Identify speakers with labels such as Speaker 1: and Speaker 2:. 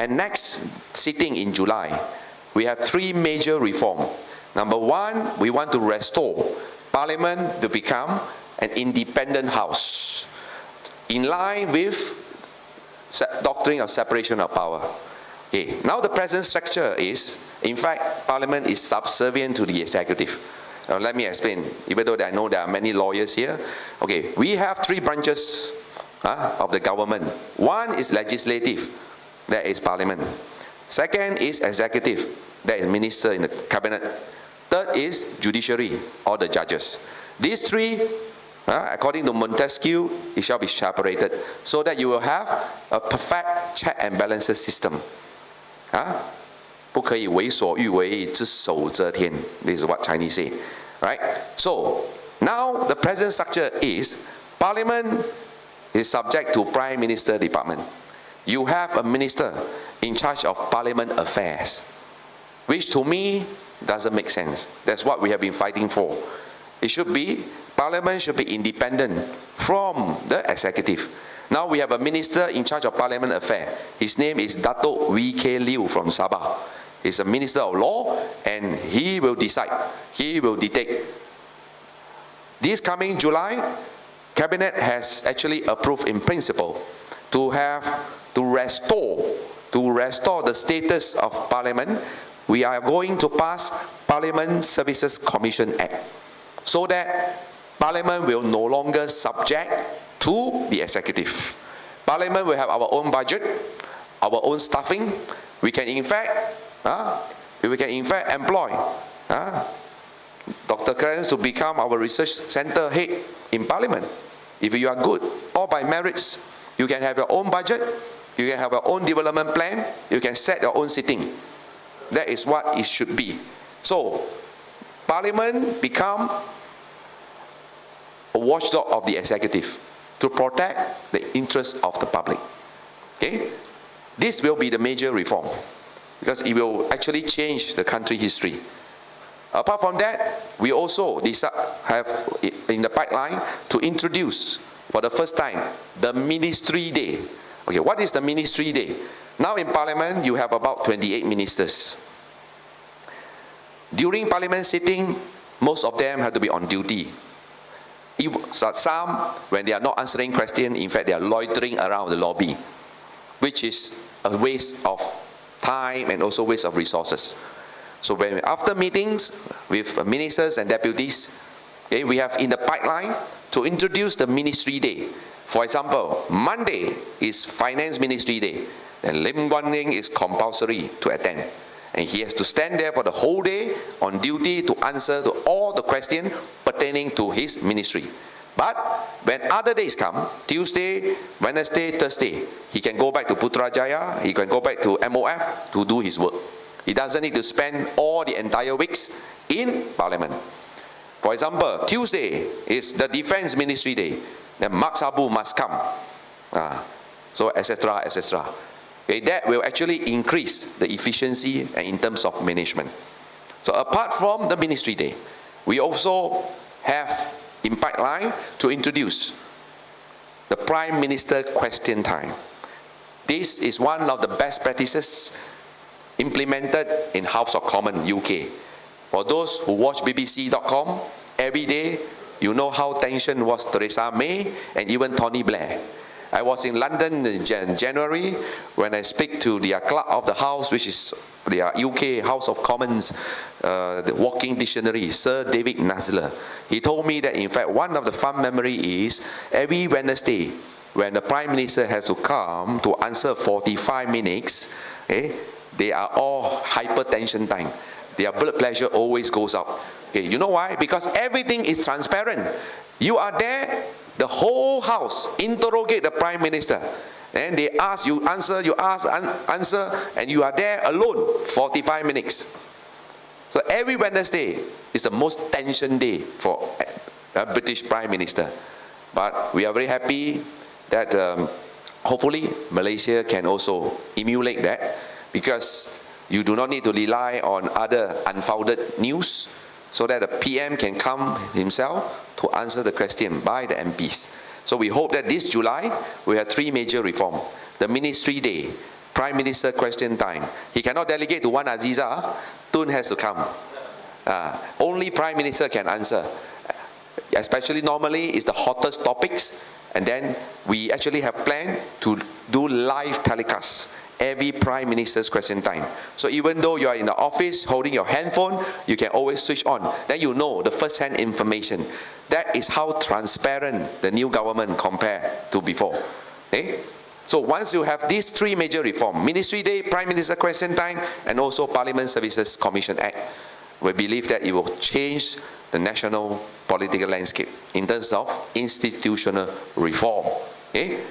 Speaker 1: And next sitting in July, we have three major reforms. Number one, we want to restore Parliament to become an independent house, in line with doctrine of separation of power. Okay. Now the present structure is, in fact, Parliament is subservient to the executive. Now let me explain, even though I know there are many lawyers here. Okay, we have three branches of the government. One is legislative, that is Parliament. Second is executive, that is minister in the cabinet. Third is judiciary, or the judges. These three, according to Montesquieu, it shall be separated, so that you will have a perfect check and balances system. 不可以为所欲为，只手遮天. This is what Chinese say, right? So now the present structure is Parliament is subject to Prime Minister Department. You have a minister in charge of Parliament affairs, which to me doesn't make sense. That's what we have been fighting for. It should be, Parliament should be independent from the executive. Now we have a minister in charge of Parliament affairs. His name is Dato' V.K. Liu from Sabah. He's a minister of law, and he will decide, he will dictate. This coming July, Cabinet has actually approved in principle to restore the status of Parliament. We are going to pass Parliament Services Commission Act, so that Parliament will no longer subject to the executive. Parliament will have our own budget, our own staffing. We can in fact employ Dr. Clarence to become our research center head in Parliament. If you are good, or by merits, you can have your own budget, you can have your own development plan, you can set your own sitting. That is what it should be. So, Parliament become a watchdog of the executive to protect the interests of the public. Okay? This will be the major reform, because it will actually change the country history. Apart from that, we also have in the pipeline to introduce for the first time the Ministry Day. Okay, what is the Ministry Day? Now in Parliament, you have about 28 ministers. During Parliament sitting, most of them have to be on duty. Some, when they are not answering questions, in fact, they are loitering around the lobby, which is a waste of time and also waste of resources. So when after meetings with ministers and deputies, okay, we have in the pipeline to introduce the Ministry Day. For example, Monday is Finance Ministry Day, and Lim Guan is compulsory to attend. And he has to stand there for the whole day on duty to answer to all the questions pertaining to his ministry. But when other days come, Tuesday, Wednesday, Thursday, he can go back to Putrajaya, he can go back to MOF to do his work. He doesn't need to spend all the entire weeks in Parliament. For example, Tuesday is the Defense Ministry Day. Then Mak Sabu must come. So etc., etc. Okay, that will actually increase the efficiency and in terms of management. So apart from the Ministry Day, we also have in pipeline to introduce the Prime Minister Question Time. This is one of the best practices implemented in House of Commons UK. For those who watch BBC.com, every day you know how tension was Theresa May and even Tony Blair. I was in London in January when I speak to the clerk of the House, which is the UK House of Commons, the walking dictionary, Sir David Nasler. He told me that in fact one of the fun memory is every Wednesday when the Prime Minister has to come to answer 45 minutes, they are all hypertension time. Their blood pressure always goes up. Okay, you know why? Because everything is transparent. You are there, the whole house interrogate the Prime Minister, and they ask, you answer, you ask, answer, and you are there alone 45 minutes. So every Wednesday is the most tension day for a British Prime Minister. But we are very happy that hopefully Malaysia can also emulate that, because you do not need to rely on other unfounded news, so that the PM can come himself to answer the question by the MPs. So we hope that this July we have three major reforms: the Ministry Day, Prime Minister question time. He cannot delegate to one Aziza. Tun has to come. Only Prime Minister can answer. Especially normally it's the hottest topics, and then we actually have planned to do live telecasts every Prime Minister's question time. So even though you are in the office holding your handphone, you can always switch on. Then you know the first-hand information. That is how transparent the new government compared to before. Okay? So once you have these three major reforms, Ministry Day, Prime Minister question time, and also Parliament Services Commission Act, we believe that it will change the national political landscape in terms of institutional reform. Okay?